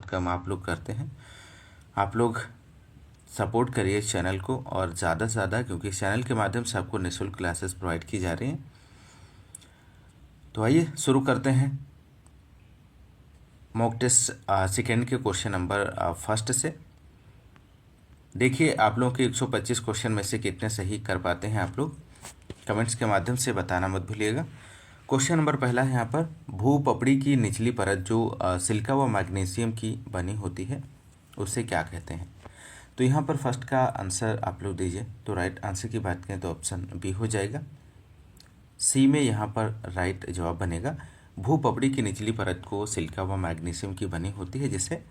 कम आप लोग करते हैं। आप लोग सपोर्ट करिए इस चैनल को और ज़्यादा से ज़्यादा, क्योंकि इस चैनल के माध्यम से आपको निःशुल्क क्लासेस प्रोवाइड की जा रही हैं। तो आइए शुरू करते हैं मॉक टेस्ट सेकेंड के क्वेश्चन नंबर फर्स्ट से। देखिए आप लोगों के 125 क्वेश्चन में से कितने सही कर पाते हैं, आप लोग कमेंट्स के माध्यम से बताना मत भूलिएगा। क्वेश्चन नंबर पहला है यहाँ पर, भूपपड़ी की निचली परत जो सिलिका व मैग्नीशियम की बनी होती है उसे क्या कहते हैं। तो यहाँ पर फर्स्ट का आंसर आप लोग दीजिए। तो राइट आंसर की बात करें तो ऑप्शन बी हो जाएगा, सी में यहाँ पर राइट जवाब बनेगा। भूपपड़ी की निचली परत को सिलिका व मैग्नीशियम की बनी होती है जिसे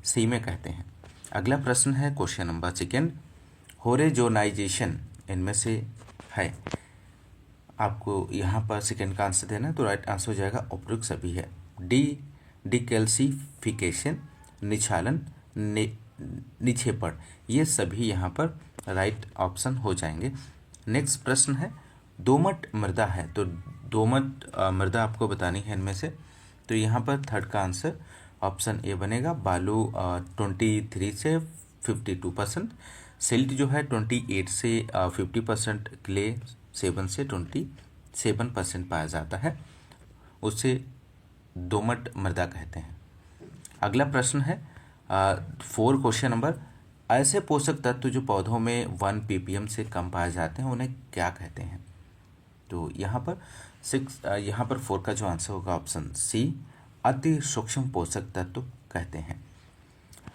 सी में कहते हैं। अगला प्रश्न है क्वेश्चन नंबर सेकेंड, होरेजोनाइजेशन इनमें से है। आपको यहाँ पर सेकेंड का आंसर देना है। तो राइट आंसर हो जाएगा उपयुक्त सभी है। डिकैल्सिफिकेशन, निछालन, निक्षेपण, ये सभी यहाँ पर राइट ऑप्शन हो जाएंगे। नेक्स्ट प्रश्न है, दोमट मृदा है। तो दोमट मृदा आपको बतानी है इनमें से। तो यहाँ पर थर्ड का आंसर ऑप्शन ए बनेगा, बालू 23 से 52%, सिल्ट जो है 28 से 50%, क्ले 7 से 27% पाया जाता है, उसे दोमट मृदा कहते हैं। अगला प्रश्न है 4 क्वेश्चन नंबर, ऐसे पोषक तत्व जो पौधों में 1 ppm से कम पाए जाते हैं उन्हें क्या कहते हैं। तो यहाँ पर 4 का जो आंसर होगा ऑप्शन सी, अति सूक्ष्म पोषक तत्व कहते हैं।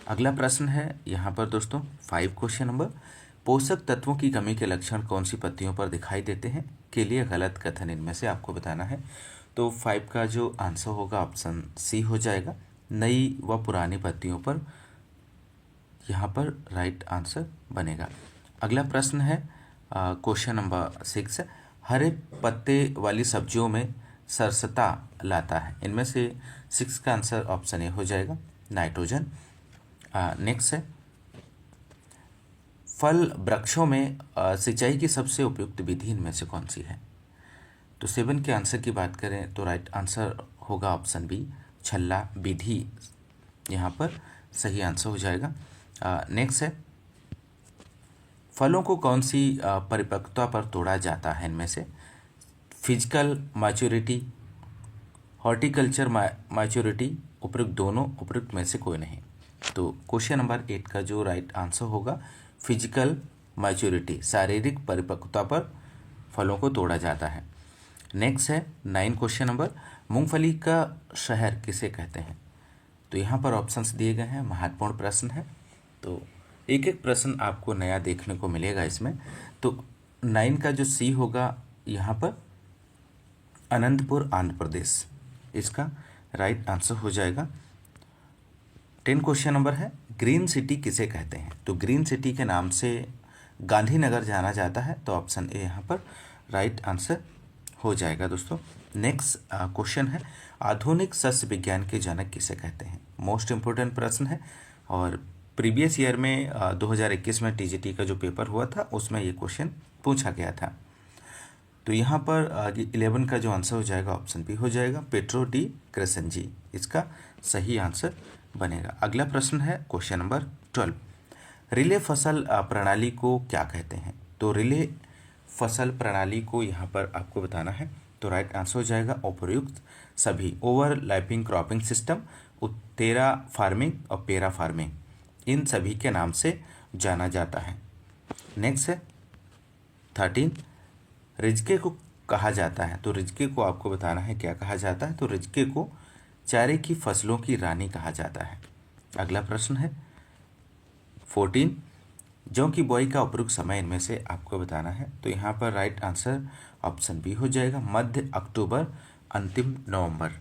अगला प्रश्न है यहाँ पर दोस्तों 5 क्वेश्चन नंबर, पोषक तत्वों की कमी के लक्षण कौन सी पत्तियों पर दिखाई देते हैं के लिए गलत कथन इनमें से आपको बताना है। तो 5 का जो आंसर होगा ऑप्शन सी हो जाएगा, नई व पुरानी पत्तियों पर यहाँ पर राइट आंसर बनेगा। अगला प्रश्न है क्वेश्चन नंबर 6, हरे पत्ते वाली सब्जियों में सरसता लाता है। इनमें से 6 का आंसर ऑप्शन ए हो जाएगा, नाइट्रोजन। नेक्स्ट है, फल वृक्षों में सिंचाई की सबसे उपयुक्त विधि इनमें से कौन सी है। तो 7 के आंसर की बात करें तो राइट आंसर होगा ऑप्शन बी, छल्ला विधि यहाँ पर सही आंसर हो जाएगा। नेक्स्ट है, फलों को कौन सी परिपक्वता पर तोड़ा जाता है इनमें से, फिजिकल मैच्योरिटी, हॉर्टिकल्चर मैच्योरिटी, उपयुक्त दोनों, उपयुक्त में से कोई नहीं। तो क्वेश्चन नंबर 8 का जो राइट आंसर होगा फिजिकल मैच्योरिटी, शारीरिक परिपक्वता पर फलों को तोड़ा जाता है। नेक्स्ट है 9 क्वेश्चन नंबर, मूंगफली का शहर किसे कहते हैं। तो यहाँ पर ऑप्शंस दिए गए हैं, महत्वपूर्ण प्रश्न है, तो एक एक प्रश्न आपको नया देखने को मिलेगा इसमें। तो 9 का जो सी होगा यहाँ पर अनंतपुर आंध्र प्रदेश, इसका राइट आंसर हो जाएगा। 10 क्वेश्चन नंबर है, ग्रीन सिटी किसे कहते हैं। तो ग्रीन सिटी के नाम से गांधीनगर जाना जाता है, तो ऑप्शन ए यहाँ पर राइट आंसर हो जाएगा दोस्तों। नेक्स्ट क्वेश्चन है, आधुनिक सस्य विज्ञान के जनक किसे कहते हैं। मोस्ट इम्पोर्टेंट प्रश्न है और प्रीवियस ईयर में 2021 में टीजीटी का जो पेपर हुआ था उसमें ये क्वेश्चन पूछा गया था। तो यहाँ पर 11 का जो आंसर हो जाएगा ऑप्शन बी हो जाएगा, पेट्रो डी क्रेसेंजी, इसका सही आंसर बनेगा। अगला प्रश्न है क्वेश्चन नंबर 12, रिले फसल प्रणाली को क्या कहते हैं। तो रिले फसल प्रणाली को यहाँ पर आपको बताना है। तो राइट आंसर हो जाएगा उपयुक्त सभी, ओवरलैपिंग क्रॉपिंग सिस्टम, उत्तेरा फार्मिंग और पेरा फार्मिंग, इन सभी के नाम से जाना जाता है। नेक्स्ट है 13, रिजके को कहा जाता है। तो रिजके को आपको बताना है क्या कहा जाता है। तो रिजके को चारे की फसलों की रानी कहा जाता है। अगला प्रश्न है 14, जौ की बुआई का उपयुक्त समय इनमें से आपको बताना है। तो यहाँ पर राइट आंसर ऑप्शन बी हो जाएगा, मध्य अक्टूबर अंतिम नवंबर।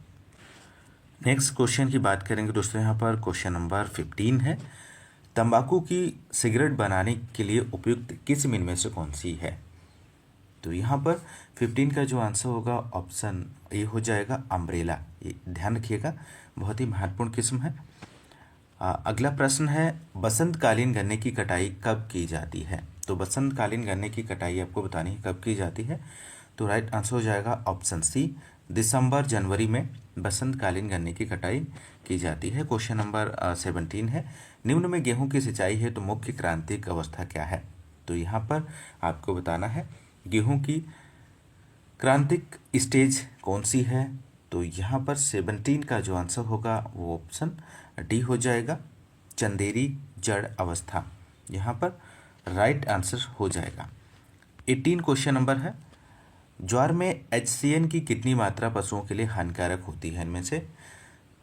नेक्स्ट क्वेश्चन की बात करेंगे दोस्तों, यहाँ पर क्वेश्चन नंबर 15 है, तंबाकू की सिगरेट बनाने के लिए उपयुक्त किस्म इनमें से कौन सी है। तो यहाँ पर 15 का जो आंसर होगा ऑप्शन ए हो जाएगा, अम्ब्रेला, ये ध्यान रखिएगा, बहुत ही महत्वपूर्ण किस्म है। अगला प्रश्न है, बसंतकालीन गन्ने की कटाई कब की जाती है। तो बसंतकालीन गन्ने की कटाई आपको बतानी है कब की जाती है। तो राइट आंसर हो जाएगा ऑप्शन सी, दिसंबर जनवरी में बसंतकालीन गन्ने की कटाई की जाती है। क्वेश्चन नंबर 17 है, निम्न में गेहूं की सिंचाई है तो मुख्य क्रांतिक अवस्था क्या है? तो यहाँ पर आपको बताना है गेहूं की क्रांतिक स्टेज कौन सी है। तो यहाँ पर 17 का जो आंसर होगा वो ऑप्शन डी हो जाएगा, चंदेरी जड़ अवस्था, यहाँ पर राइट आंसर हो जाएगा। 18 क्वेश्चन नंबर है, ज्वार में HCN की कितनी मात्रा पशुओं के लिए हानिकारक होती है इनमें से?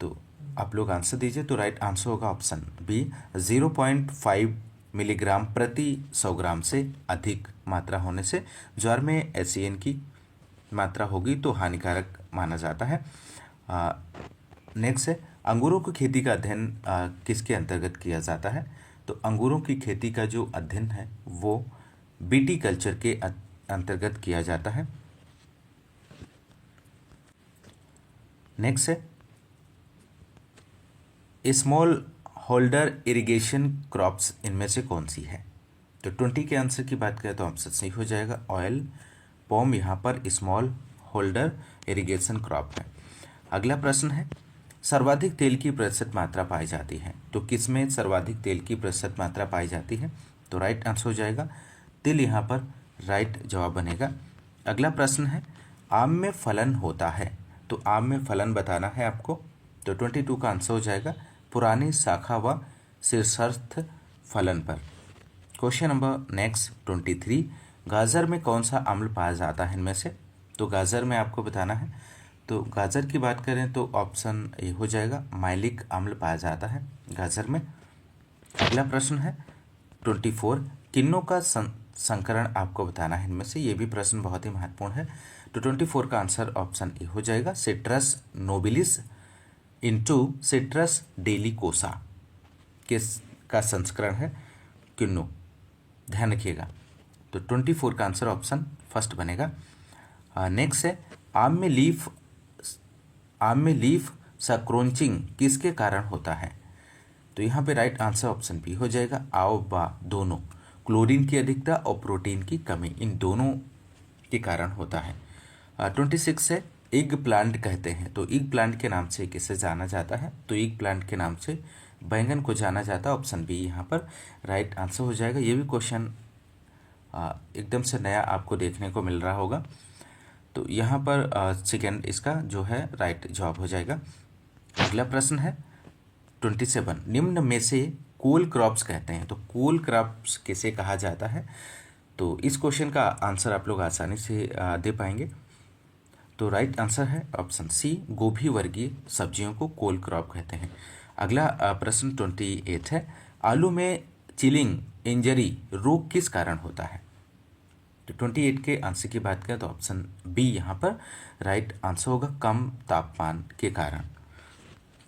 तो आप लोग आंसर दीजिए। तो राइट आंसर होगा ऑप्शन बी, 0.5 मिलीग्राम प्रति 100 ग्राम से अधिक मात्रा होने से ज्वार में HCN की मात्रा होगी तो हानिकारक माना जाता है। नेक्स्ट है, अंगूरों की खेती का अध्ययन किसके अंतर्गत किया जाता है? तो अंगूरों की खेती का जो अध्ययन है वो बीटी कल्चर के अंतर्गत किया जाता है। नेक्स्ट है, स्मॉल होल्डर इरिगेशन क्रॉप्स इनमें से कौन सी है? तो 20 के आंसर की बात करें तो आंसर सही हो जाएगा ऑयल पॉम, यहाँ पर स्मॉल होल्डर इरिगेशन क्रॉप है। अगला प्रश्न है, सर्वाधिक तेल की प्रतिशत मात्रा पाई जाती है तो किसमें सर्वाधिक तेल की प्रतिशत मात्रा पाई जाती है? तो राइट आंसर हो जाएगा तिल, यहाँ पर राइट जवाब बनेगा। अगला प्रश्न है, आम में फलन होता है तो आम में फलन बताना है आपको। तो 22 का आंसर हो जाएगा पुरानी शाखा व शीर्षस्थ फलन पर। क्वेश्चन नंबर नेक्स्ट 23, गाजर में कौन सा अम्ल पाया जाता है इनमें से? तो गाजर में आपको बताना है। तो गाजर की बात करें तो ऑप्शन ए हो जाएगा, माइलिक अम्ल पाया जाता है गाजर में। अगला प्रश्न है 24, किन्नों का संकरण आपको बताना है इनमें से, ये भी प्रश्न बहुत ही महत्वपूर्ण है। तो 24 का आंसर ऑप्शन ए हो जाएगा, सिट्रस नोबिलिस इनटू सिट्रस डेलिकोसा का संस्करण है किन्नू, ध्यान रखिएगा। तो 24 का आंसर ऑप्शन फर्स्ट बनेगा। नेक्स्ट है, आम में लीफ सक्रोंचिंग किसके कारण होता है? तो यहाँ पे राइट आंसर ऑप्शन बी हो जाएगा, आओ बा दोनों, क्लोरीन की अधिकता और प्रोटीन की कमी, इन दोनों के कारण होता है। 26 है, इग प्लांट कहते हैं तो इग प्लांट के नाम से किसे जाना जाता है? तो इग प्लांट के नाम से बैंगन को जाना जाता है, ऑप्शन बी यहाँ पर राइट आंसर हो जाएगा। ये भी क्वेश्चन एकदम से नया आपको देखने को मिल रहा होगा। तो यहाँ पर सेकेंड इसका जो है राइट जवाब हो जाएगा। अगला प्रश्न है 27, निम्न में से कोल क्रॉप्स कहते हैं तो कोल क्रॉप्स किसे कहा जाता है? तो इस क्वेश्चन का आंसर आप लोग आसानी से दे पाएंगे। तो राइट आंसर है ऑप्शन सी, गोभी वर्गीय सब्जियों को कोल क्रॉप कहते हैं। अगला प्रश्न 28 है, आलू में चिलिंग इंजरी रोग किस कारण होता है? तो 28 के आंसर की बात करें तो ऑप्शन बी यहाँ पर राइट आंसर होगा, कम तापमान के कारण।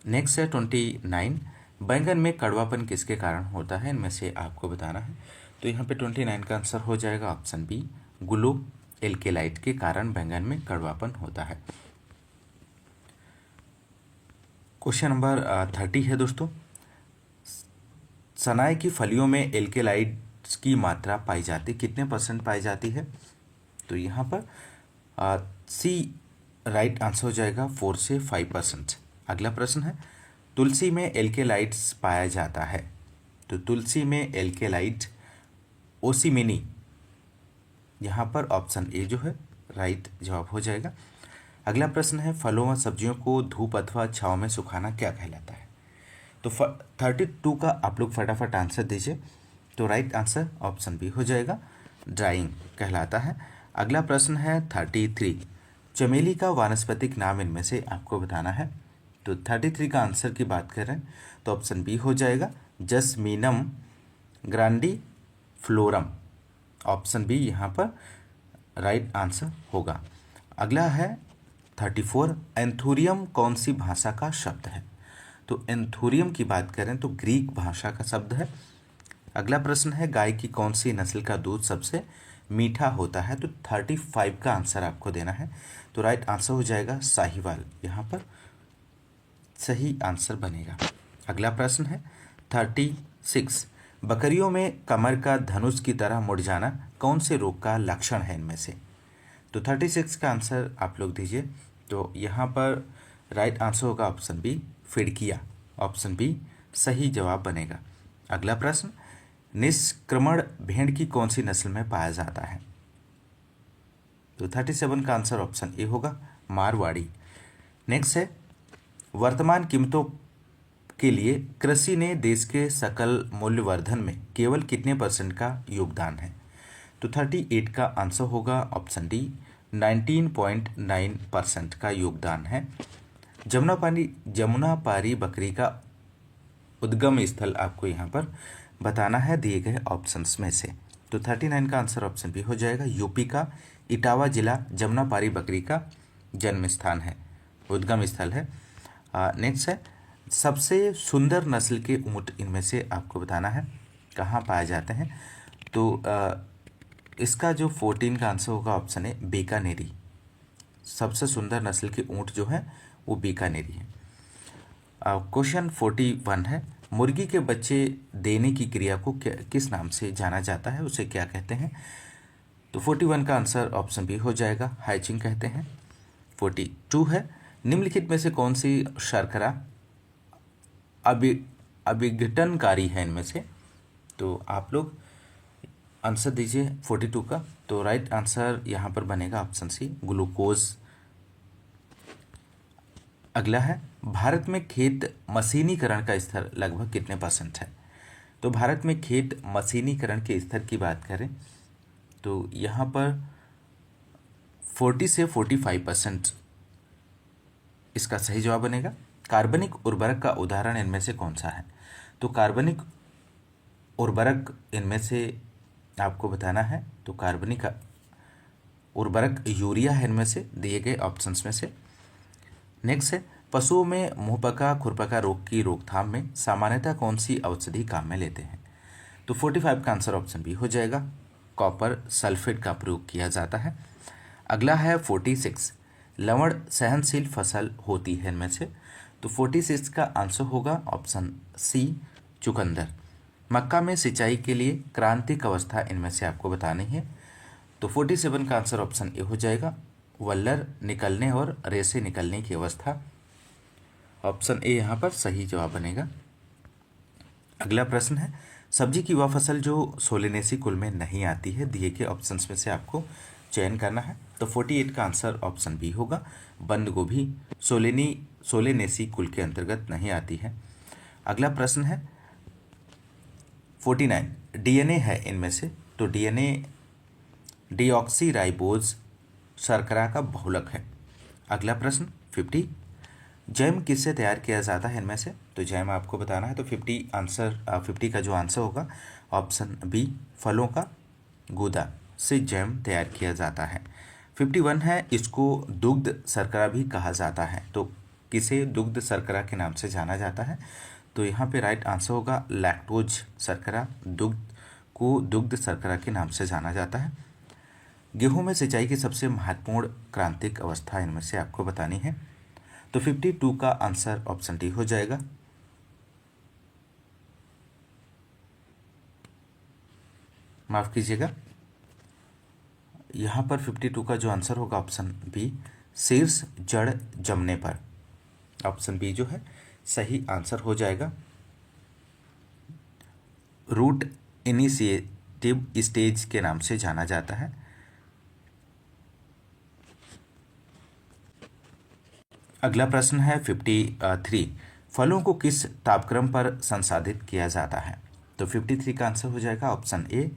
नेक्स्ट है 29, बैंगन में कड़वापन किसके कारण होता है इनमें से आपको बताना है। तो यहाँ पे 29 का आंसर हो जाएगा ऑप्शन बी, ग्लू एल्केलाइट के कारण बैंगन में कड़वापन होता है। क्वेश्चन नंबर 30 है दोस्तों, सनाए की फलियों में एल्केलाइट्स की मात्रा पाई जाती कितने % पाई जाती है? तो यहाँ पर सी राइट आंसर हो जाएगा 4 से 5%। अगला प्रश्न है, तुलसी में एल्केलाइट्स पाया जाता है तो तुलसी में एल्केलाइट ओसिमिनी, यहाँ पर ऑप्शन ए जो है राइट जवाब हो जाएगा। अगला प्रश्न है, फलों व सब्जियों को धूप अथवा छांव में सुखाना क्या कहलाता है? तो 32 का आप लोग फटाफट आंसर दीजिए। तो राइट आंसर ऑप्शन बी हो जाएगा, ड्राइंग कहलाता है। अगला प्रश्न है 33, चमेली का वानस्पतिक नाम इनमें से आपको बताना है। तो 33 का आंसर की बात करें तो ऑप्शन बी हो जाएगा, जस्मीनम ग्रांडिफ्लोरम, ऑप्शन बी यहाँ पर राइट आंसर होगा। अगला है 34, एंथोरियम कौन सी भाषा का शब्द है? तो एंथोरियम की बात करें तो ग्रीक भाषा का शब्द है। अगला प्रश्न है, गाय की कौन सी नस्ल का दूध सबसे मीठा होता है? तो 35 का आंसर आपको देना है। तो राइट आंसर हो जाएगा साहिवाल, यहाँ पर सही आंसर बनेगा। अगला प्रश्न है 36, बकरियों में कमर का धनुष की तरह मुड़ जाना कौन से रोग का लक्षण है इनमें से? तो 36 का आंसर आप लोग दीजिए। तो यहाँ पर राइट आंसर होगा ऑप्शन बी, फिड़किया। ऑप्शन बी सही जवाब बनेगा। अगला प्रश्न, निष्क्रमण भेड़ की कौन सी नस्ल में पाया जाता है? तो 37 का आंसर ऑप्शन ए होगा, मारवाड़ी। नेक्स्ट है, वर्तमान कीमतों के लिए कृषि ने देश के सकल मूल्यवर्धन में केवल कितने % का योगदान है? तो 38 का आंसर होगा ऑप्शन डी, 19.9% का योगदान है। जमुनापारी बकरी का उद्गम स्थल आपको यहाँ पर बताना है दिए गए ऑप्शंस में से। तो 39 का आंसर ऑप्शन बी हो जाएगा, यूपी का इटावा जिला जमुनापारी बकरी का जन्म स्थान है, उद्गम स्थल है। नेक्स्ट है, सबसे सुंदर नस्ल के ऊँट इनमें से आपको बताना है कहाँ पाए जाते हैं? तो इसका जो 14 का आंसर होगा ऑप्शन है बीकानेरी। सबसे सुंदर नस्ल के ऊँट जो है वो बीकानेरी है। क्वेश्चन 41 है, मुर्गी के बच्चे देने की क्रिया को किस नाम से जाना जाता है, उसे क्या कहते हैं? तो 41 का आंसर ऑप्शन बी हो जाएगा, हैचिंग कहते हैं। 42 है, निम्नलिखित में से कौन सी शर्करा अभिघटनकारी है इनमें से? तो आप लोग आंसर दीजिए 42 का। तो राइट आंसर यहाँ पर बनेगा ऑप्शन सी, ग्लूकोज। अगला है, भारत में खेत मशीनीकरण का स्तर लगभग कितने % है? तो भारत में खेत मशीनीकरण के स्तर की बात करें तो यहाँ पर 40 से 45% इसका सही जवाब बनेगा। कार्बनिक उर्वरक का उदाहरण इनमें से कौन सा है? तो कार्बनिक उर्वरक इनमें से आपको बताना है, तो कार्बनिक उर्वरक यूरिया है इनमें से दिए गए ऑप्शंस में से। नेक्स्ट है, पशुओं में मुंहपका खुरपका रोग की रोकथाम में सामान्यतः कौन सी औषधि काम में लेते हैं? तो 45 का आंसर ऑप्शन बी हो जाएगा, कॉपर सल्फेट का प्रयोग किया जाता है। अगला है 46, लवण सहनशील फसल होती है इनमें से? तो 46 का आंसर होगा ऑप्शन सी, चुकंदर। मक्का में सिंचाई के लिए क्रांतिक अवस्था इनमें से आपको बतानी है। तो 47 का आंसर ऑप्शन ए हो जाएगा, वल्लर निकलने और रेसे निकलने की अवस्था। ऑप्शन ए यहाँ पर सही जवाब बनेगा। अगला प्रश्न है, सब्जी की वह फसल जो सोलेनेसी कुल में नहीं आती है, दिए गए ऑप्शंस में से आपको चयन करना है। तो 48 का आंसर ऑप्शन बी होगा, बंद गोभी सोलेनेसी कुल के अंतर्गत नहीं आती है। अगला प्रश्न है 49, डीएनए है इनमें से? तो डीएनए डीऑक्सीराइबोज शर्करा का बहुलक है। अगला प्रश्न 50, जैम किससे तैयार किया जाता है इनमें से? तो जैम आपको बताना है। तो 50 का जो आंसर होगा ऑप्शन बी, फलों का गूदा से जैम तैयार किया जाता है। 51 है, इसको दुग्ध शर्करा भी कहा जाता है। तो किसे दुग्ध शर्करा के नाम से जाना जाता है? तो यहाँ पे राइट आंसर होगा लैक्टोज शर्करा, दुग्ध शर्करा के नाम से जाना जाता है। गेहूं में सिंचाई की सबसे महत्वपूर्ण क्रांतिक अवस्था इनमें से आपको बतानी है। तो 52 का आंसर ऑप्शन डी हो जाएगा। माफ कीजिएगा, यहाँ पर 52 का जो आंसर होगा ऑप्शन बी, शीर्ष जड़ जमने पर। ऑप्शन बी जो है सही आंसर हो जाएगा। रूट इनिशिएटिव स्टेज के नाम से जाना जाता है। अगला प्रश्न है 53, फलों को किस तापक्रम पर संसाधित किया जाता है? तो 53 का आंसर हो जाएगा ऑप्शन ए,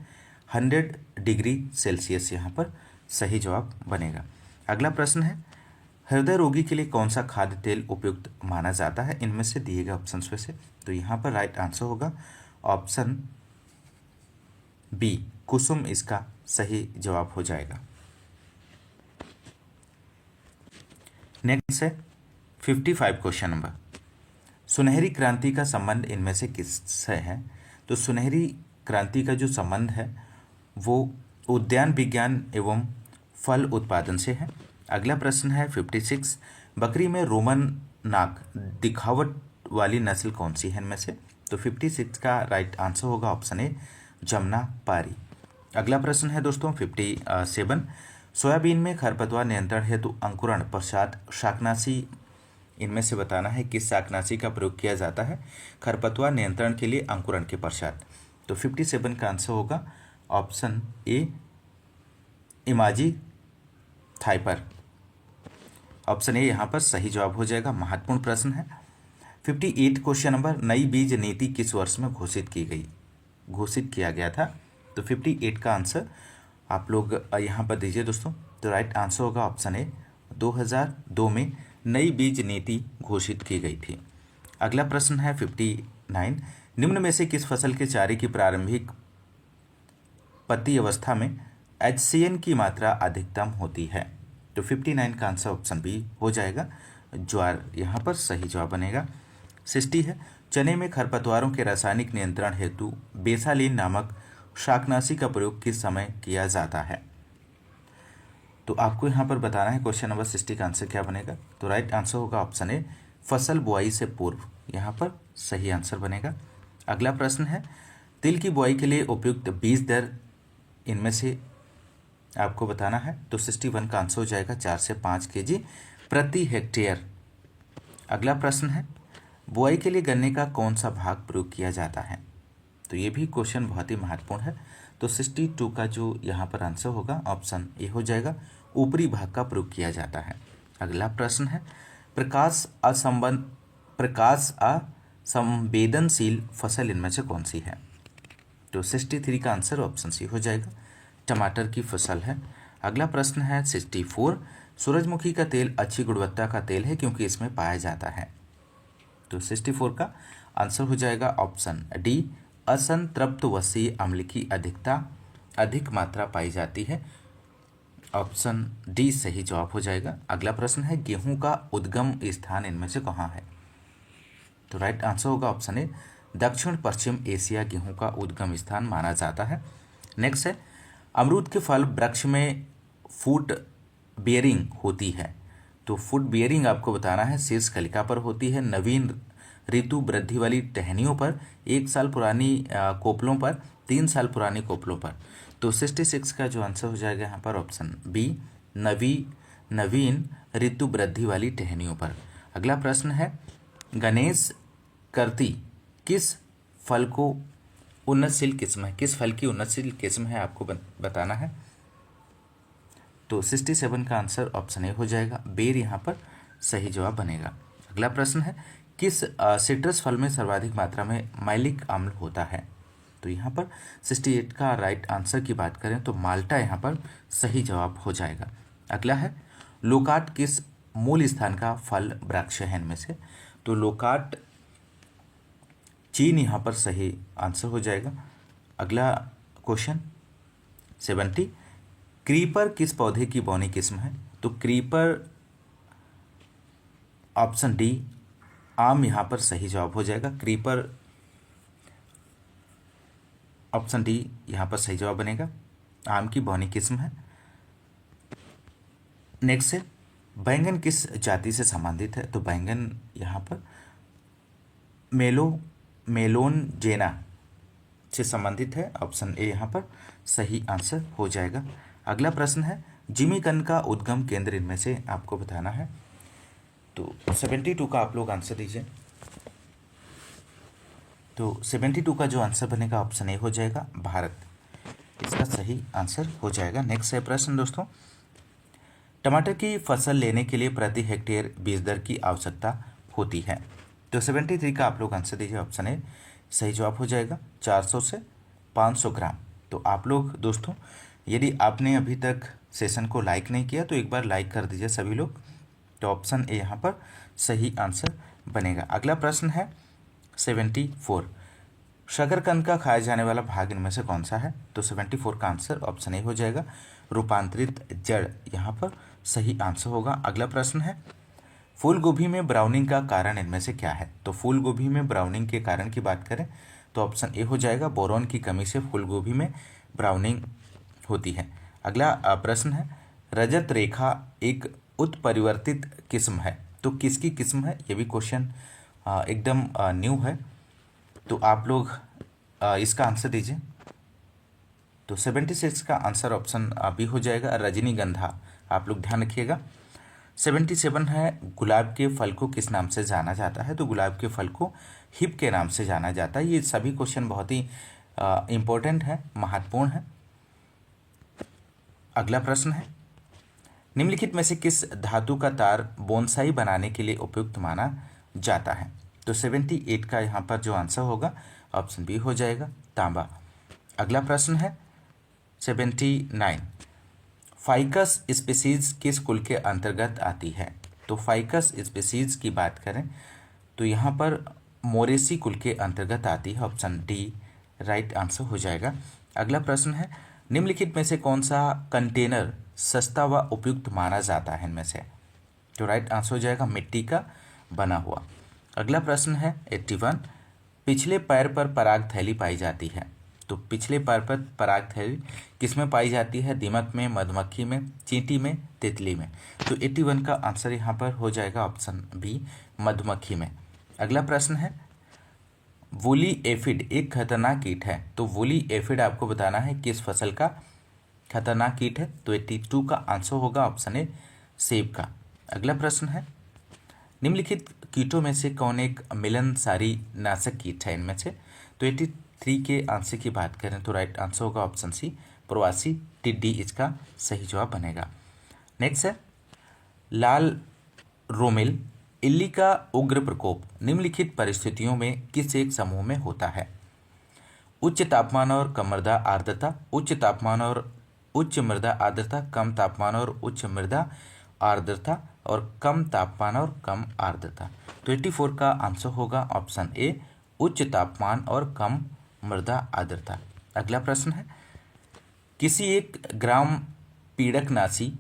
100 डिग्री सेल्सियस यहाँ पर सही जवाब बनेगा। अगला प्रश्न है, हृदय रोगी के लिए कौन सा खाद्य तेल उपयुक्त माना जाता है इनमें से दिए गए ऑप्शंस में से? तो यहाँ पर राइट आंसर होगा ऑप्शन बी, कुसुम इसका सही जवाब हो जाएगा। नेक्स्ट है 55 क्वेश्चन नंबर, सुनहरी क्रांति का संबंध इनमें से किससे है? तो सुनहरी क्रांति का जो संबंध है वो उद्यान विज्ञान एवं फल उत्पादन से है। अगला प्रश्न है 56, बकरी में रोमन नाक दिखावट वाली नस्ल कौन सी है इनमें से? तो 56 का राइट आंसर होगा ऑप्शन ए, जमुनापारी। अगला प्रश्न है दोस्तों 57, सोयाबीन में खरपतवार नियंत्रण हेतु अंकुरण पश्चात शाकनाशी, इनमें से बताना है किस शाकनाशी का प्रयोग किया जाता है खरपतवार नियंत्रण के लिए अंकुरण के पश्चात। तो 57 का आंसर होगा ऑप्शन ए, इमाजी थाइपर। ऑप्शन ए यहाँ पर सही जवाब हो जाएगा। महत्वपूर्ण प्रश्न है। 58 क्वेश्चन नंबर, नई बीज नीति किस वर्ष में घोषित किया गया था। तो 58 का आंसर आप लोग यहाँ पर दीजिए दोस्तों। तो राइट आंसर होगा ऑप्शन ए, 2002 में नई बीज नीति घोषित की गई थी। अगला प्रश्न है 59, निम्न में से किस फसल के चारे की प्रारंभिक पत्ती अवस्था में HCN की मात्रा अधिकतम होती है। तो 59 का आंसर ऑप्शन बी हो जाएगा, ज्वार यहाँ पर सही जवाब बनेगा। 60 है, चने में खरपतवारों के रासायनिक नियंत्रण हेतु बेसालीन नामक शाकनाशी का प्रयोग किस समय किया जाता है। तो आपको यहाँ पर बताना है क्वेश्चन नंबर 60 का आंसर क्या बनेगा। तो राइट आंसर होगा ऑप्शन ए, फसल बुआई से पूर्व, यहाँ पर सही आंसर बनेगा। अगला प्रश्न है, तिल की बुआई के लिए उपयुक्त बीज दर इनमें से आपको बताना है। तो 61 का आंसर हो जाएगा 4 से 5 kg प्रति हेक्टेयर। अगला प्रश्न है, बुआई के लिए गन्ने का कौन सा भाग प्रयोग किया जाता है। तो ये भी क्वेश्चन बहुत ही महत्वपूर्ण है। तो 62 का जो यहाँ पर आंसर होगा ऑप्शन ए हो जाएगा, ऊपरी भाग का प्रयोग किया जाता है। अगला प्रश्न है, प्रकाश असंवेदनशील फसल इनमें से कौन सी है। तो 63 का आंसर ऑप्शन सी हो जाएगा, टमाटर की फसल है। अगला प्रश्न है 64, सूरजमुखी का तेल अच्छी गुणवत्ता का तेल है क्योंकि इसमें पाया जाता है। तो 64 का आंसर हो जाएगा ऑप्शन डी, असंतृप्त वसीय अम्ल की अधिक मात्रा पाई जाती है। ऑप्शन डी सही जवाब हो जाएगा। अगला प्रश्न है, गेहूं का उद्गम स्थान इनमें से कहाँ है। तो राइट आंसर होगा ऑप्शन ए, दक्षिण पश्चिम एशिया गेहूं का उद्गम स्थान माना जाता है। नेक्स्ट है, अमरूद के फल वृक्ष में फूट बियरिंग होती है। तो फूट बियरिंग आपको बताना है शीर्ष कलिका पर होती है, नवीन ऋतु वृद्धि वाली टहनियों पर, 1 साल पुरानी कोपलों पर, 3 साल पुरानी कोपलों पर। तो 66 का जो आंसर हो जाएगा यहाँ पर ऑप्शन बी, नवीन ऋतु वृद्धि वाली टहनियों पर। अगला प्रश्न है, गणेश करती किस फल को उन्नतशील किस्म है, किस फल की उन्नतशील किस्म है आपको बताना है। तो 67 का आंसर ऑप्शन ए हो जाएगा, बेर यहाँ पर सही जवाब बनेगा। अगला प्रश्न है, किस सिट्रस फल में सर्वाधिक मात्रा में मैलिक अम्ल होता है। तो यहाँ पर 68 का राइट आंसर की बात करें तो माल्टा यहाँ पर सही जवाब हो जाएगा। अगला है, लोकाट किस मूल स्थान का फल वृक्ष है इनमें से। तो लोकाट चीन यहाँ पर सही आंसर हो जाएगा। अगला क्वेश्चन 70, क्रीपर किस पौधे की बौनी किस्म है। तो क्रीपर ऑप्शन डी, आम यहाँ पर सही जवाब हो जाएगा। क्रीपर ऑप्शन डी यहाँ पर सही जवाब बनेगा, आम की बौनी किस्म है। नेक्स्ट है, बैंगन किस जाति से संबंधित है। तो बैंगन यहाँ पर मेलोनजेना से संबंधित है। ऑप्शन ए यहाँ पर सही आंसर हो जाएगा। अगला प्रश्न है, जिमीकंद का उद्गम केंद्र इनमें से आपको बताना है। तो 72 का आप लोग आंसर दीजिए। तो 72 का जो आंसर बनेगा ऑप्शन ए हो जाएगा, भारत, इसका सही आंसर हो जाएगा। नेक्स्ट है प्रश्न दोस्तों, टमाटर की फसल लेने के लिए प्रति हेक्टेयर बीज दर की आवश्यकता होती है। तो 73 का आप लोग आंसर दीजिए, ऑप्शन ए सही जवाब हो जाएगा, 400 से 500 ग्राम। तो आप लोग दोस्तों, यदि आपने अभी तक सेशन को लाइक नहीं किया तो एक बार लाइक कर दीजिए सभी लोग। तो ऑप्शन ए यहाँ पर सही आंसर बनेगा। अगला प्रश्न है 74, शकरकंद का खाया जाने वाला भाग इनमें से कौन सा है। तो 74 का आंसर ऑप्शन ए हो जाएगा, रूपांतरित जड़ यहाँ पर सही आंसर होगा। अगला प्रश्न है, फूल गोभी में ब्राउनिंग का कारण इनमें से क्या है। तो फूल गोभी में ब्राउनिंग के कारण की बात करें तो ऑप्शन ए हो जाएगा, बोरॉन की कमी से फूल गोभी में ब्राउनिंग होती है। अगला प्रश्न है, रजत रेखा एक उत्परिवर्तित किस्म है। तो किसकी किस्म है, ये भी क्वेश्चन एकदम न्यू है। तो आप लोग इसका आंसर दीजिए। तो 76 का आंसर ऑप्शन बी हो जाएगा, रजनीगंधा। आप लोग ध्यान रखिएगा। 77 है, गुलाब के फल को किस नाम से जाना जाता है? तो गुलाब के फल को हिप के नाम से जाना जाता है। ये सभी क्वेश्चन बहुत ही इम्पोर्टेंट है, महत्वपूर्ण है। अगला प्रश्न है, निम्नलिखित में से किस धातु का तार बोनसाई बनाने के लिए उपयुक्त माना जाता है? तो 78 का यहाँ पर जो आंसर होगा ऑप्शन बी हो जाएगा, तांबा। अगला प्रश्न है 79, फाइकस स्पीसीज किस कुल के अंतर्गत आती है? तो फाइकस स्पीसीज की बात करें तो यहाँ पर मोरेसी कुल के अंतर्गत आती है, ऑप्शन डी राइट आंसर हो जाएगा। अगला प्रश्न है, निम्नलिखित में से कौन सा कंटेनर सस्ता व उपयुक्त माना जाता है इनमें से? तो राइट आंसर हो जाएगा मिट्टी का बना हुआ। अगला प्रश्न है 81, पिछले पैर पर पराग थैली पाई जाती है। तो पिछले पैर पर पराग थैली किसमें पाई जाती है? दीमक में, मधुमक्खी में, चींटी में, तितली में। तो 81 का आंसर यहाँ पर हो जाएगा ऑप्शन बी, मधुमक्खी में। अगला प्रश्न है, वूली एफिड एक खतरनाक कीट है। तो वूली एफिड आपको बताना है किस फसल का खतरनाक कीट है? तो 82 का आंसर होगा ऑप्शन ए, सेब का। अगला प्रश्न है, निम्नलिखित कीटों में से कौन एक मिलनसारी नाशक कीट है इनमें से? तो 83 के आंसर की बात करें तो राइट आंसर होगा ऑप्शन सी, प्रवासी टिड्डी इसका सही जवाब बनेगा। नेक्स्ट है, लाल रोमिल इल्ली का उग्र प्रकोप निम्नलिखित परिस्थितियों में किस एक समूह में होता है? उच्च तापमान और कम मृदा आर्द्रता, उच्च तापमान और उच्च मृदा आर्द्रता, कम तापमान और उच्च मृदा आर्द्रता, और कम तापमान और कम आर्द्रता। तो 84 का आंसर होगा ऑप्शन ए, उच्च तापमान और कम मृदा आर्द्रता। अगला प्रश्न है, किसी एक ग्राम पीड़कनाशी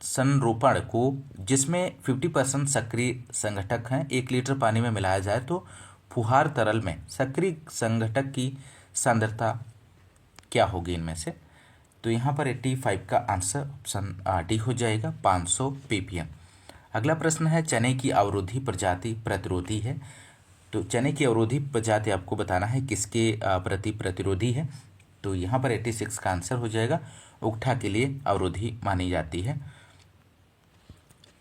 संरूपण को जिसमें 50% सक्रिय संघटक हैं 1 लीटर पानी में मिलाया जाए तो फुहार तरल में सक्रिय संघटक की सांद्रता क्या होगी इनमें से? तो यहाँ पर 85 का आंसर ऑप्शन डी हो जाएगा, 500 ppm। अगला प्रश्न है, चने की अवरोधी प्रजाति प्रतिरोधी है। तो चने की अवरोधी प्रजाति आपको बताना है किसके प्रति प्रतिरोधी है? तो यहाँ पर 86 का आंसर हो जाएगा, उकठा के लिए अवरोधी मानी जाती है।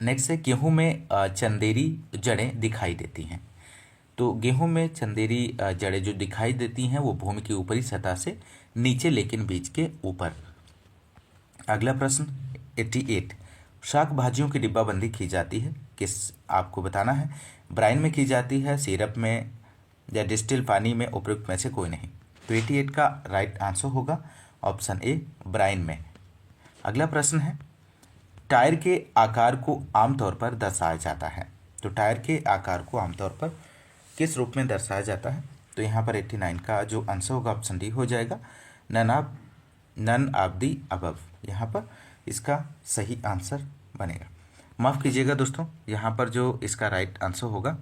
नेक्स्ट है, गेहूं में चंदेरी जड़ें दिखाई देती हैं। तो गेहूं में चंदेरी जड़ें जो दिखाई देती हैं वो भूमि की ऊपरी सतह से नीचे लेकिन बीज के ऊपर। अगला प्रश्न 88, शाक भाजियों की डिब्बाबंदी की जाती है किस? आपको बताना है, ब्राइन में की जाती है, सिरप में, या डिस्टिल पानी में, उपयुक्त में से कोई नहीं। तो 88 का राइट आंसर होगा ऑप्शन ए, ब्राइन में। अगला प्रश्न है, टायर के आकार को आमतौर पर दर्शाया जाता है। तो टायर के आकार को आमतौर पर किस रूप में दर्शाया जाता है? तो यहाँ पर 89 का जो आंसर होगा ऑप्शन डी हो जाएगा, नन ऑफ दी अबव। यहाँ पर इसका सही आंसर बनेगा। माफ़ कीजिएगा दोस्तों, यहाँ पर जो इसका राइट आंसर होगा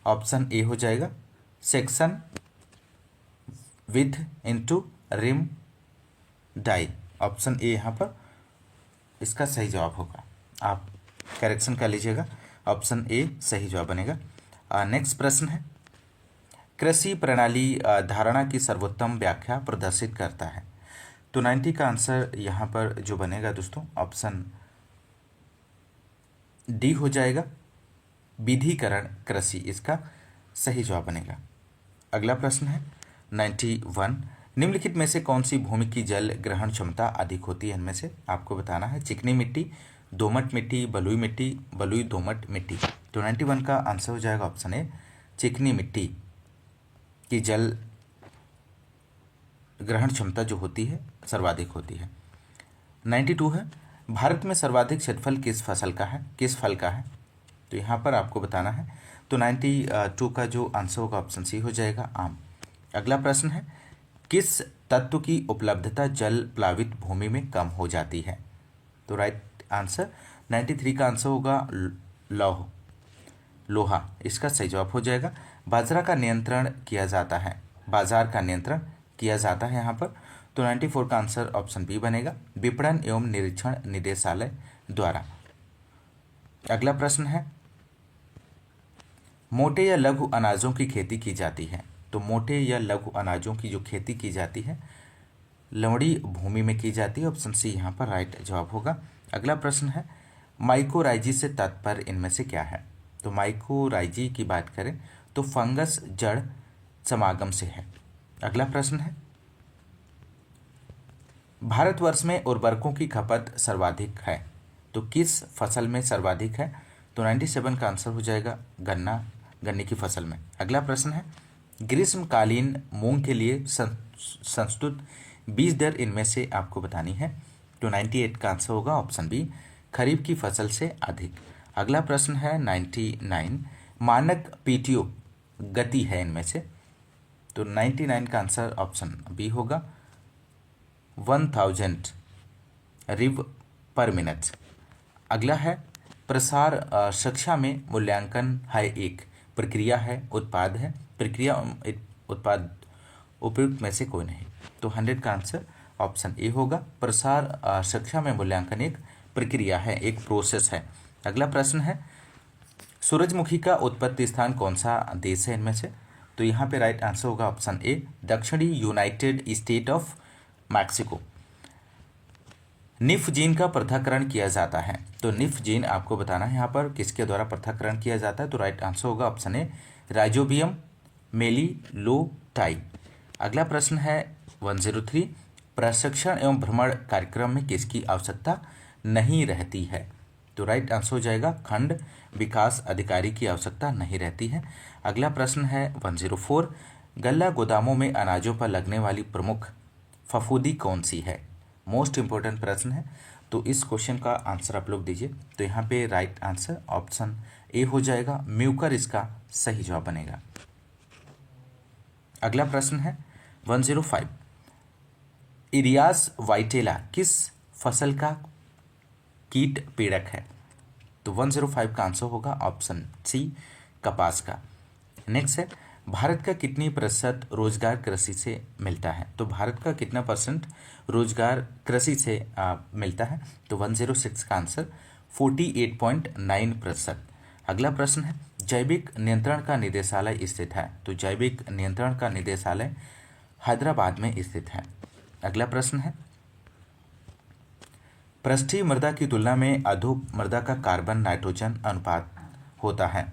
ऑप्शन ए हो जाएगा, section with into rim die. Option A यहाँ पर इसका सही जवाब होगा, आप करेक्शन कर लीजिएगा, ऑप्शन ए सही जवाब बनेगा। नेक्स्ट प्रश्न है, कृषि प्रणाली धारणा की सर्वोत्तम व्याख्या प्रदर्शित करता है। तो 90 का आंसर यहाँ पर जो बनेगा दोस्तों ऑप्शन डी हो जाएगा, विधिकरण कृषि इसका सही जवाब बनेगा। अगला प्रश्न है 91, निम्नलिखित में से कौन सी भूमि की जल ग्रहण क्षमता अधिक होती है? इनमें से आपको बताना है, चिकनी मिट्टी, दोमट मिट्टी, बलुई मिट्टी, बलुई दोमट मिट्टी। तो 91 का आंसर हो जाएगा ऑप्शन ए, चिकनी मिट्टी की जल ग्रहण क्षमता जो होती है सर्वाधिक होती है। 92 है, भारत में सर्वाधिक क्षेत्रफल किस फसल का है, किस फल का है? तो यहाँ पर आपको बताना है। तो 92 का जो आंसर होगा ऑप्शन सी हो जाएगा, आम। अगला प्रश्न है, किस तत्व की उपलब्धता जल प्लावित भूमि में कम हो जाती है? तो राइट आंसर 93 का आंसर होगा लोहा, इसका सही जवाब हो जाएगा। बाजरा का नियंत्रण किया जाता है, बाजार का नियंत्रण किया जाता है यहाँ पर। तो 94 का आंसर ऑप्शन बी बनेगा, विपणन एवं निरीक्षण निदेशालय द्वारा। अगला प्रश्न है, मोटे या लघु अनाजों की खेती की जाती है। तो मोटे या लघु अनाजों की जो खेती की जाती है लवणी भूमि में की जाती है। ऑप्शन सी यहाँ पर राइट जवाब होगा। अगला प्रश्न है माइकोराइजी से तात्पर्य इनमें से क्या है। तो माइकोराइजी की बात करें तो फंगस जड़ समागम से है। अगला प्रश्न है भारतवर्ष में उर्वरकों की खपत सर्वाधिक है तो किस फसल में सर्वाधिक है। तो 97 का आंसर हो जाएगा गन्ने की फसल में। अगला प्रश्न है ग्रीष्मकालीन मूंग के लिए संस्तुत बीज दर इनमें से आपको बतानी है। तो 98 का आंसर होगा ऑप्शन बी, खरीफ की फसल से अधिक। अगला प्रश्न है 99 मानक पीटीओ गति है इनमें से। तो 99 का आंसर ऑप्शन बी होगा 1000 रिव पर मिनट। अगला है प्रसार शिक्षा में मूल्यांकन है एक प्रक्रिया है उत्पाद है। प्रक्रिया उत्पाद उपयुक्त में से कोई नहीं। तो 100 का आंसर ऑप्शन ए होगा। प्रसार शिक्षा में मूल्यांकन एक प्रक्रिया है, एक प्रोसेस है। अगला प्रश्न है सूरजमुखी का उत्पत्ति स्थान कौन सा देश है इनमें से। तो यहाँ पे राइट आंसर होगा ऑप्शन ए दक्षिणी United state of Mexico. Nif gene का पृथक्करण किया जाता है। तो निफ जीन आपको बताना है यहाँ पर किसके द्वारा पृथक्करण किया जाता है। तो राइट आंसर होगा ऑप्शन ए राइजोबियम मेलिलोटाई। अगला प्रश्न है 103 प्रशिक्षण एवं भ्रमण कार्यक्रम में किसकी आवश्यकता नहीं रहती है। तो राइट आंसर हो जाएगा खंड विकास अधिकारी की आवश्यकता नहीं रहती है। अगला प्रश्न है 104 गल्ला गोदामों में अनाजों पर लगने वाली प्रमुख फफूंदी कौन सी है। मोस्ट इंपॉर्टेंट प्रश्न है तो इस क्वेश्चन का आंसर आप लोग दीजिए। तो यहाँ पे राइट आंसर ऑप्शन ए हो जाएगा म्यूकर इसका सही जवाब बनेगा। अगला प्रश्न है 105 इरियास वाइटेला किस फसल का कीट पीड़क है। तो 105 का आंसर होगा ऑप्शन सी कपास का। नेक्स्ट है भारत का कितनी प्रतिशत रोजगार कृषि से मिलता है। तो भारत का कितना परसेंट रोजगार कृषि से मिलता है। तो 106 का आंसर 48.9%। अगला प्रश्न है जैविक नियंत्रण का निदेशालय स्थित है। तो जैविक नियंत्रण का निदेशालय हैदराबाद में स्थित है। अगला प्रश्न है पृष्ठीय मृदा की तुलना में अधो मृदा का कार्बन नाइट्रोजन अनुपात होता है।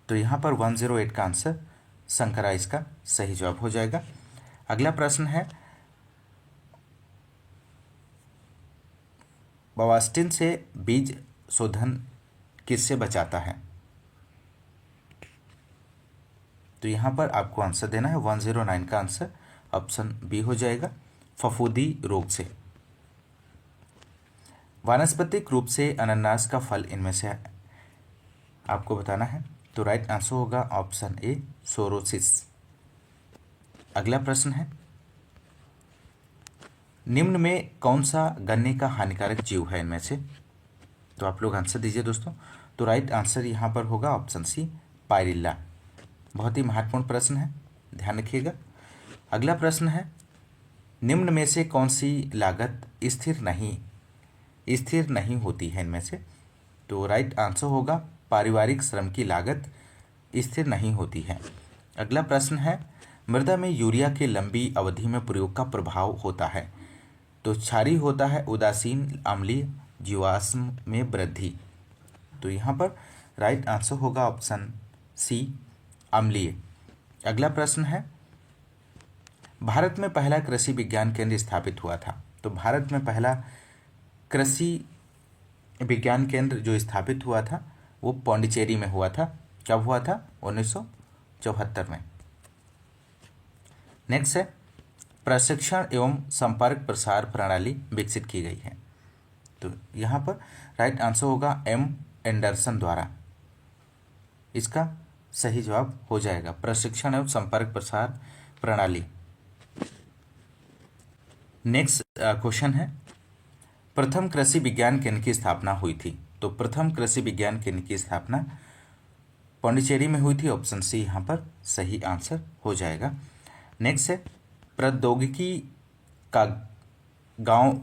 तो यहाँ पर 108 का आंसर संकरा इसका सही जवाब हो जाएगा। अगला प्रश्न है बवास्टिन से बीज शोधन किससे बचाता है। तो यहाँ पर आपको आंसर देना है 109 का आंसर ऑप्शन बी हो जाएगा फफूंदी रोग से। वानस्पतिक रूप से अनानास का फल इनमें से आपको बताना है। तो राइट आंसर होगा ऑप्शन ए सोरोसिस। अगला प्रश्न है निम्न में कौन सा गन्ने का हानिकारक जीव है इनमें से। तो आप लोग आंसर दीजिए दोस्तों। तो राइट आंसर यहाँ पर होगा ऑप्शन सी पायरिल्ला। बहुत ही महत्वपूर्ण प्रश्न है, ध्यान रखिएगा। अगला प्रश्न है निम्न में से कौन सी लागत स्थिर नहीं होती है इनमें से। तो राइट आंसर होगा पारिवारिक श्रम की लागत स्थिर नहीं होती है। अगला प्रश्न है मृदा में यूरिया के लंबी अवधि में प्रयोग का प्रभाव होता है। तो क्षारीय होता है उदासीन अम्लीय जीवाश्म में वृद्धि। तो यहाँ पर राइट आंसर होगा ऑप्शन सी अम्लीय। अगला प्रश्न है भारत में पहला कृषि विज्ञान केंद्र स्थापित हुआ था। तो भारत में पहला कृषि विज्ञान केंद्र जो स्थापित हुआ था वो पौंडीचेरी में हुआ था। कब हुआ था 1974 में। नेक्स्ट है प्रशिक्षण एवं संपर्क प्रसार प्रणाली विकसित की गई है। तो यहाँ पर राइट आंसर होगा एम एंडरसन द्वारा। इसका सही जवाब हो जाएगा प्रशिक्षण एवं संपर्क प्रसार प्रणाली। नेक्स्ट क्वेश्चन है प्रथम कृषि विज्ञान केंद्र की स्थापना हुई थी। तो प्रथम कृषि विज्ञान केंद्र की स्थापना पौंडीचेरी में हुई थी। ऑप्शन सी यहाँ पर सही आंसर हो जाएगा। नेक्स्ट है प्रौद्योगिकी का गांव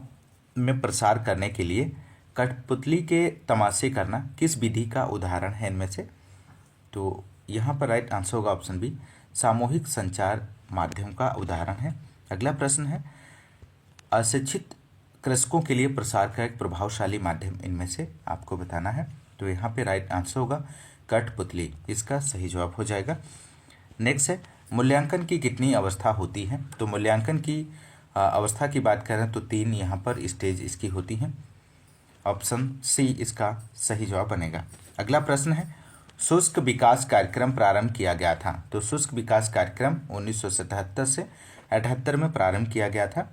में प्रसार करने के लिए कठपुतली के तमाशे करना किस विधि का उदाहरण है इनमें से। तो यहाँ पर राइट आंसर होगा ऑप्शन बी सामूहिक संचार माध्यम का उदाहरण है। अगला प्रश्न है, अशिक्षित कृषकों के लिए प्रसार का एक प्रभावशाली माध्यम इनमें से आपको बताना है। तो यहाँ पे राइट आंसर होगा कठपुतली, इसका सही जवाब हो जाएगा। नेक्स्ट है, मूल्यांकन की कितनी अवस्था होती है? तो मूल्यांकन की अवस्था की बात करें तो 3 यहाँ पर स्टेज इसकी होती हैं। ऑप्शन सी इसका सही जवाब बनेगा। अगला प्रश्न है, शुष्क विकास कार्यक्रम प्रारंभ किया गया था। तो शुष्क विकास कार्यक्रम 1977 से 78 में प्रारंभ किया गया था।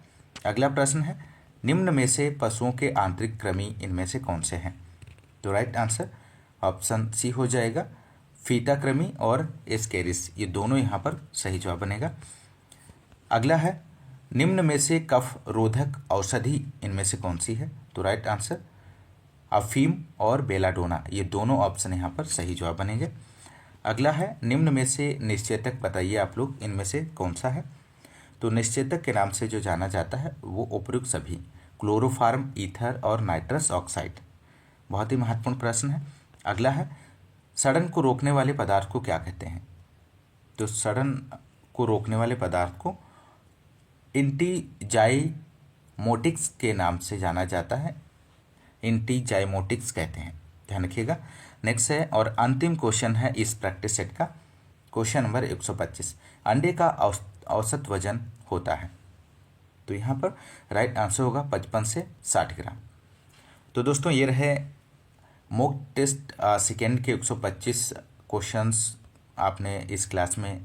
अगला प्रश्न है, निम्न में से पशुओं के आंतरिक कृमि इनमें से कौन से हैं? तो राइट आंसर ऑप्शन सी हो जाएगा, फीटा कृमि और एस्केरिस, ये दोनों यहाँ पर सही जवाब बनेगा। अगला है, निम्न में से कफ रोधक औषधि इनमें से कौन सी है? तो राइट आंसर अफीम और बेलाडोना, ये दोनों ऑप्शन यहाँ पर सही जवाब बनेंगे। अगला है, निम्न में से निश्चेतक बताइए आप लोग इनमें से कौन सा है? तो निश्चेतक के नाम से जो जाना जाता है वो उपयुक्त सभी क्लोरोफार्म, ईथर और नाइट्रस ऑक्साइड। बहुत ही महत्वपूर्ण प्रश्न है। अगला है, सड़न को रोकने वाले पदार्थ को क्या कहते हैं? तो सड़न को रोकने वाले पदार्थ को एंटीजाइमोटिक्स के नाम से जाना जाता है, एंटीजाइमोटिक्स कहते हैं, ध्यान रखिएगा। नेक्स्ट है, और अंतिम क्वेश्चन है इस प्रैक्टिस सेट का, क्वेश्चन नंबर 125, अंडे का औसत वजन होता है। तो यहाँ पर राइट आंसर होगा 55 से 60 ग्राम। तो दोस्तों ये रहे मॉक टेस्ट सेकेंड के 125 क्वेश्चंस आपने इस क्लास में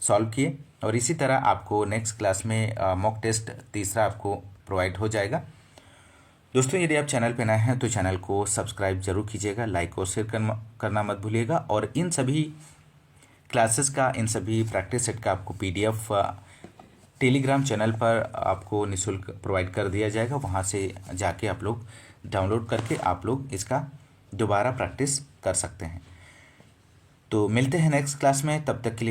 सॉल्व किए, और इसी तरह आपको नेक्स्ट क्लास में मॉक टेस्ट तीसरा आपको प्रोवाइड हो जाएगा। दोस्तों यदि आप चैनल पर नए हैं तो चैनल को सब्सक्राइब जरूर कीजिएगा, लाइक और शेयर करना मत भूलिएगा, और इन सभी क्लासेस का, इन सभी प्रैक्टिस सेट का आपको PDF टेलीग्राम चैनल पर आपको निःशुल्क प्रोवाइड कर दिया जाएगा। वहाँ से जाके आप लोग डाउनलोड करके आप लोग इसका दोबारा प्रैक्टिस कर सकते हैं। तो मिलते हैं नेक्स्ट क्लास में, तब तक के लिए